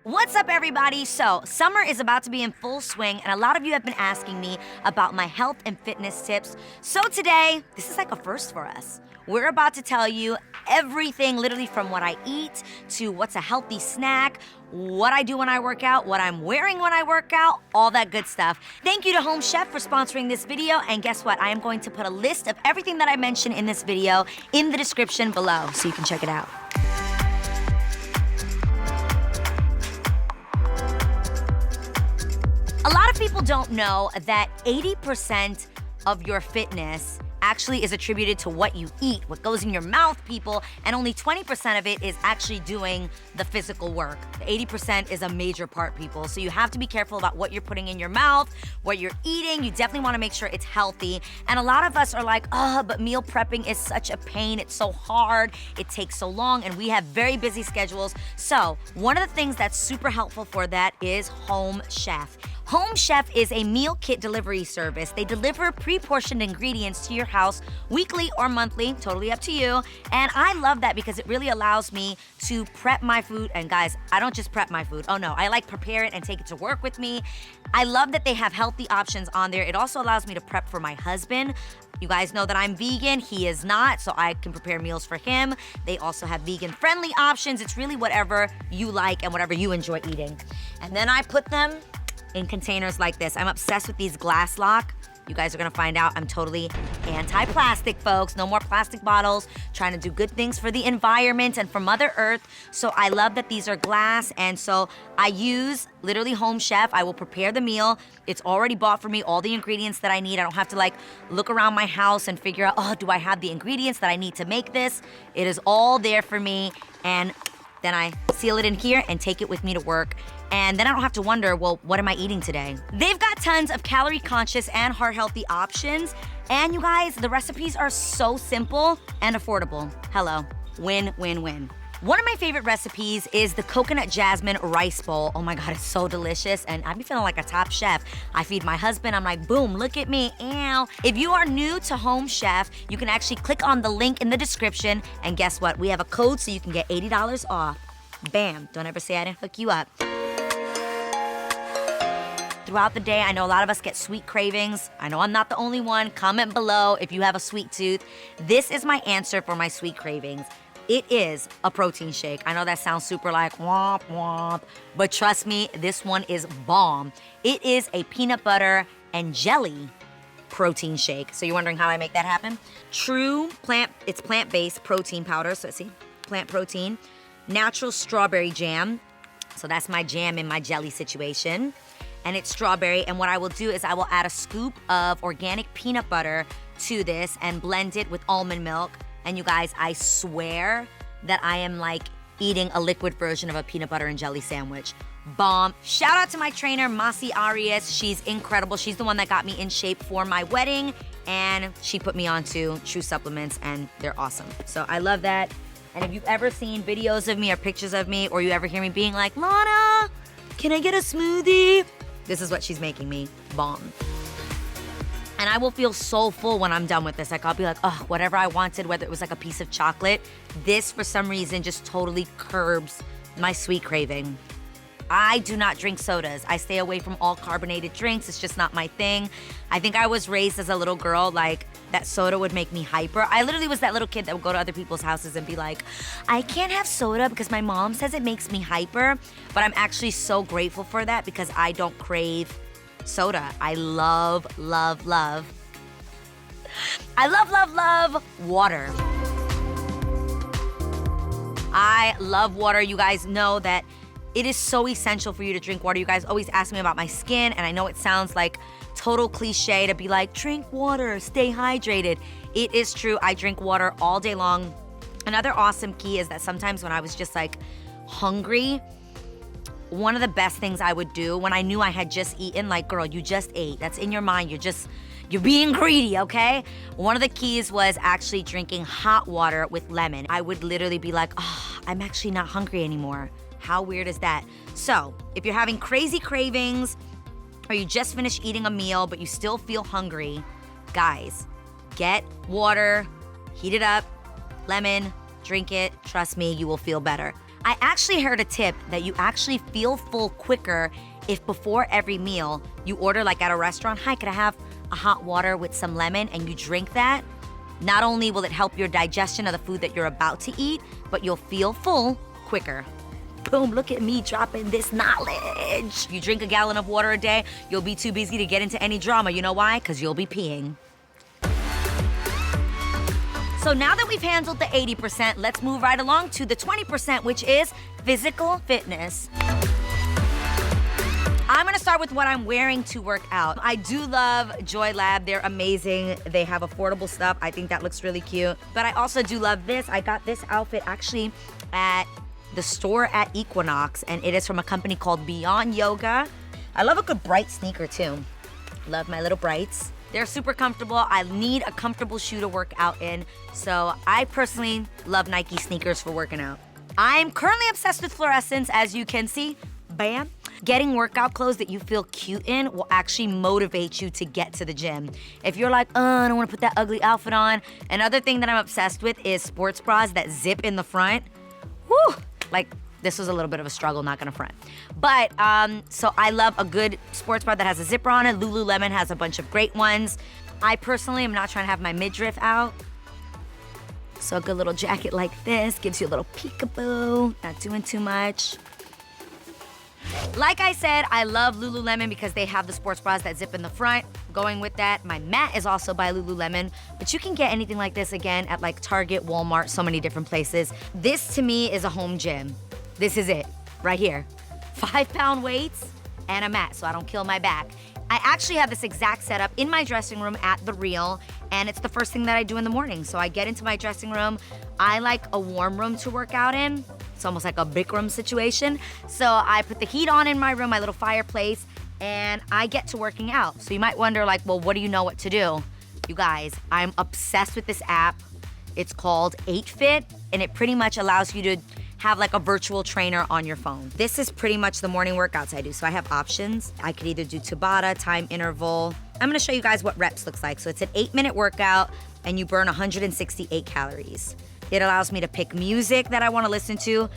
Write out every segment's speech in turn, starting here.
What's up, everybody? So, summer is about to be in full swing, and a lot of you have been asking me about my health and fitness tips. So today, this is like a first for us. We're about to tell you everything, literally from what I eat to what's a healthy snack, what I do when I work out, what I'm wearing when I work out, all that good stuff. Thank you to Home Chef for sponsoring this video, and guess what? I am going to put a list of everything that I mentioned in this video in the description below, so you can check it out. A lot of people don't know that 80% of your fitness actually is attributed to what you eat, what goes in your mouth, people, and only 20% of it is actually doing the physical work. The 80% is a major part, people, so you have to be careful about what you're putting in your mouth, what you're eating. You definitely wanna make sure it's healthy, and a lot of us are like, oh, but meal prepping is such a pain, it's so hard, it takes so long, and we have very busy schedules. So one of the things that's super helpful for that is Home Chef. Home Chef is a meal kit delivery service. They deliver pre-portioned ingredients to your house weekly or monthly, totally up to you. And I love that because it really allows me to prep my food. And guys, I don't just prep my food. Oh no, I like prepare it and take it to work with me. I love that they have healthy options on there. It also allows me to prep for my husband. You guys know that I'm vegan, he is not, so I can prepare meals for him. They also have vegan-friendly options. It's really whatever you like and whatever you enjoy eating. And then I put them in containers like this. I'm obsessed with these glass lock. You guys are gonna find out I'm totally anti-plastic, folks. No more plastic bottles, trying to do good things for the environment and for Mother Earth. So I love that these are glass, and so I use literally Home Chef. I will prepare the meal. It's already bought for me, all the ingredients that I need. I don't have to like look around my house and figure out, oh, do I have the ingredients that I need to make this? It is all there for me, and then I seal it in here and take it with me to work. And then I don't have to wonder, well, what am I eating today? They've got tons of calorie conscious and heart healthy options. And you guys, the recipes are so simple and affordable. Hello, win, win, win. One of my favorite recipes is the coconut jasmine rice bowl. Oh my God, it's so delicious. And I be feeling like a top chef. I feed my husband, I'm like, boom, look at me, ow. If you are new to Home Chef, you can actually click on the link in the description. And guess what? We have a code so you can get $80 off. Bam, don't ever say I didn't hook you up. Throughout the day, I know a lot of us get sweet cravings. I know I'm not the only one. Comment below if you have a sweet tooth. This is my answer for my sweet cravings. It is a protein shake. I know that sounds super like womp womp, but trust me, this one is bomb. It is a peanut butter and jelly protein shake. So you're wondering how I make that happen? True it's plant-based protein powder. So see, plant protein, natural strawberry jam. So that's my jam in my jelly situation. And it's strawberry, and what I will do is I will add a scoop of organic peanut butter to this and blend it with almond milk. And you guys, I swear that I am like eating a liquid version of a peanut butter and jelly sandwich. Bomb. Shout out to my trainer, Masi Arias. She's incredible. She's the one that got me in shape for my wedding, and she put me onto True supplements, and they're awesome. So I love that. And if you've ever seen videos of me or pictures of me, or you ever hear me being like, Lana, can I get a smoothie? This is what she's making me. Bomb. And I will feel so full when I'm done with this. Like, I'll be like, oh, whatever I wanted, whether it was like a piece of chocolate, this, for some reason, just totally curbs my sweet craving. I do not drink sodas. I stay away from all carbonated drinks. It's just not my thing. I think I was raised as a little girl, like, that soda would make me hyper. I literally was that little kid that would go to other people's houses and be like, I can't have soda because my mom says it makes me hyper. But I'm actually so grateful for that because I don't crave soda. I love, love, love. I love, love, love water. I love water. You guys know that it is so essential for you to drink water. You guys always ask me about my skin, and I know it sounds like total cliche to be like, drink water, stay hydrated. It is true. I drink water all day long. Another awesome key is that sometimes when I was just like hungry, one of the best things I would do when I knew I had just eaten, like, girl, you just ate. That's in your mind. You're being greedy, okay? One of the keys was actually drinking hot water with lemon. I would literally be like, oh, I'm actually not hungry anymore. How weird is that? So if you're having crazy cravings, or you just finished eating a meal but you still feel hungry, guys, get water, heat it up, lemon, drink it. Trust me, you will feel better. I actually heard a tip that you actually feel full quicker if before every meal you order like at a restaurant, hi, could I have a hot water with some lemon, and you drink that. Not only will it help your digestion of the food that you're about to eat, but you'll feel full quicker. Boom, look at me dropping this knowledge. You drink a gallon of water a day, you'll be too busy to get into any drama. You know why? Because you'll be peeing. So now that we've handled the 80%, let's move right along to the 20%, which is physical fitness. I'm gonna start with what I'm wearing to work out. I do love Joy Lab, they're amazing. They have affordable stuff, I think that looks really cute. But I also do love this. I got this outfit actually at the store at Equinox, and it is from a company called Beyond Yoga. I love a good bright sneaker too. Love my little brights. They're super comfortable. I need a comfortable shoe to work out in, so I personally love Nike sneakers for working out. I'm currently obsessed with fluorescence, as you can see. Bam. Getting workout clothes that you feel cute in will actually motivate you to get to the gym. If you're like, I don't wanna put that ugly outfit on. Another thing that I'm obsessed with is sports bras that zip in the front. Whew, like this was a little bit of a struggle, not gonna front. But, so I love a good sports bra that has a zipper on it. Lululemon has a bunch of great ones. I personally am not trying to have my midriff out. So a good little jacket like this gives you a little peekaboo, not doing too much. Like I said, I love Lululemon because they have the sports bras that zip in the front. Going with that, my mat is also by Lululemon, but you can get anything like this again at like Target, Walmart, so many different places. This to me is a home gym. This is it, right here. 5-pound weights and a mat so I don't kill my back. I actually have this exact setup in my dressing room at The Real, and it's the first thing that I do in the morning. So I get into my dressing room. I like a warm room to work out in. It's almost like a Bikram situation. So I put the heat on in my room, my little fireplace, and I get to working out. So you might wonder like, well, what do you know what to do? You guys, I'm obsessed with this app. It's called 8Fit, and it pretty much allows you to have like a virtual trainer on your phone. This is pretty much the morning workouts I do. So I have options. I could either do Tabata, time interval. I'm gonna show you guys what reps looks like. So it's an 8-minute workout and you burn 168 calories. It allows me to pick music that I wanna listen to.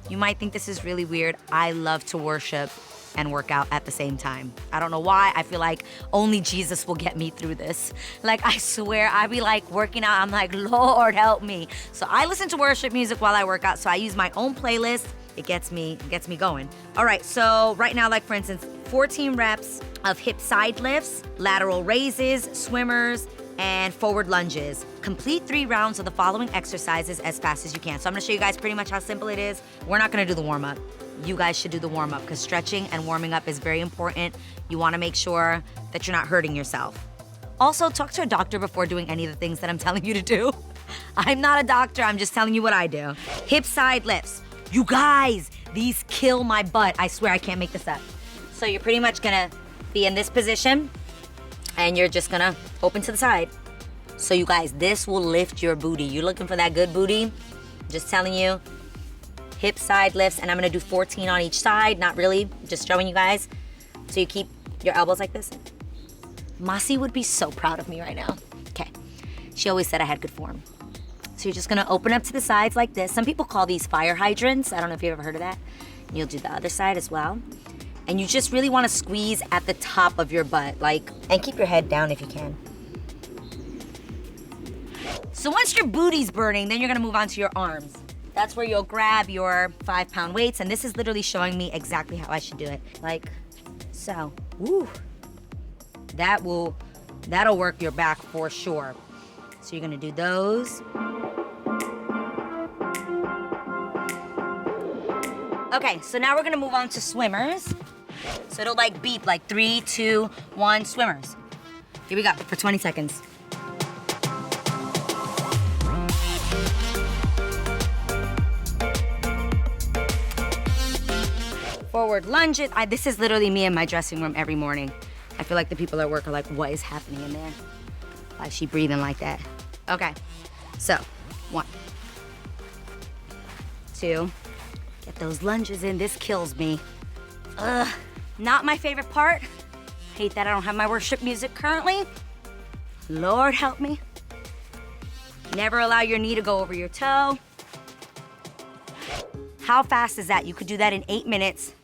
You might think this is really weird. I love to worship and work out at the same time. I don't know why, I feel like only Jesus will get me through this. Like I swear, I be like working out, I'm like, Lord help me. So I listen to worship music while I work out, so I use my own playlist. It gets me going. All right, so right now, like for instance, 14 reps of hip side lifts, lateral raises, swimmers, and forward lunges. Complete 3 rounds of the following exercises as fast as you can. So I'm gonna show you guys pretty much how simple it is. We're not gonna do the warm up. You guys should do the warm up because stretching and warming up is very important. You wanna make sure that you're not hurting yourself. Also, talk to a doctor before doing any of the things that I'm telling you to do. I'm not a doctor, I'm just telling you what I do. Hip side lifts. You guys, these kill my butt. I swear I can't make this up. So you're pretty much gonna be in this position and you're just gonna open to the side. So you guys, this will lift your booty. You're looking for that good booty? Just telling you. Hip side lifts, and I'm gonna do 14 on each side. Not really, just showing you guys. So you keep your elbows like this. Masi would be so proud of me right now. Okay, she always said I had good form. So you're just gonna open up to the sides like this. Some people call these fire hydrants. I don't know if you've ever heard of that. And you'll do the other side as well. And you just really wanna squeeze at the top of your butt, like, and keep your head down if you can. So once your booty's burning, then you're gonna move on to your arms. That's where you'll grab your 5-pound weights, and this is literally showing me exactly how I should do it. Like so. Woo. That'll work your back for sure. So you're gonna do those. Okay, so now we're gonna move on to swimmers. So it'll like beep like 3, 2, 1, swimmers. Here we go, for 20 seconds. Forward lunges. This is literally me in my dressing room every morning. I feel like the people at work are like, what is happening in there? Why is she breathing like that? Okay, so 1, 2, get those lunges in. This kills me. Ugh, not my favorite part. Hate that I don't have my worship music currently. Lord help me. Never allow your knee to go over your toe. How fast is that? You could do that in 8 minutes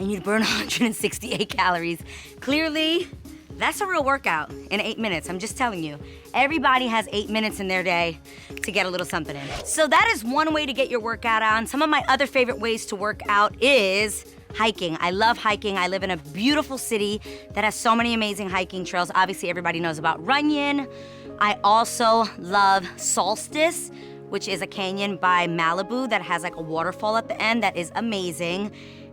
and you'd burn 168 calories. Clearly, that's a real workout in 8 minutes, I'm just telling you. Everybody has 8 minutes in their day to get a little something in. So that is one way to get your workout on. Some of my other favorite ways to work out is hiking. I love hiking. I live in a beautiful city that has so many amazing hiking trails. Obviously, everybody knows about Runyon. I also love Solstice, which is a canyon by Malibu that has like a waterfall at the end that is amazing.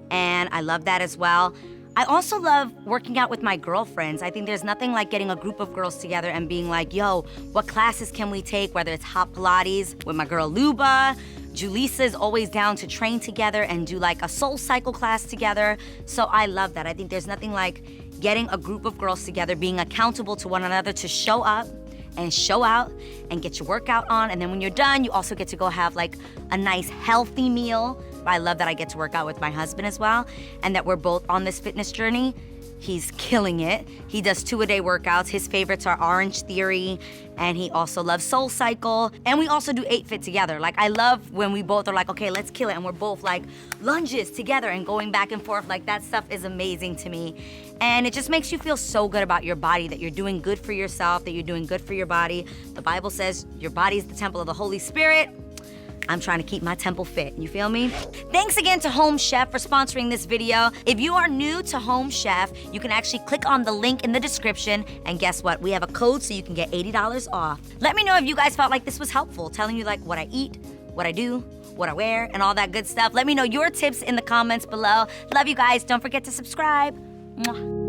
And I love that as well. I also love working out with my girlfriends. I think there's nothing like getting a group of girls together and being like, yo, what classes can we take? Whether it's hot Pilates with my girl Luba. Julissa is always down to train together and do like a soul cycle class together. So I love that. I think there's nothing like getting a group of girls together, being accountable to one another to show up and show out and get your workout on. And then when you're done, you also get to go have like a nice healthy meal. I love that I get to work out with my husband as well and that we're both on this fitness journey. He's killing it. He does 2-a-day workouts. His favorites are Orange Theory, and he also loves Soul Cycle. And we also do 8 Fit together. Like, I love when we both are like, okay, let's kill it. And we're both like lunges together and going back and forth. Like, that stuff is amazing to me. And it just makes you feel so good about your body, that you're doing good for yourself, that you're doing good for your body. The Bible says your body is the temple of the Holy Spirit. I'm trying to keep my temple fit, you feel me? Thanks again to Home Chef for sponsoring this video. If you are new to Home Chef, you can actually click on the link in the description, and guess what? We have a code so you can get $80 off. Let me know if you guys felt like this was helpful, telling you like what I eat, what I do, what I wear, and all that good stuff. Let me know your tips in the comments below. Love you guys. Don't forget to subscribe. Mwah.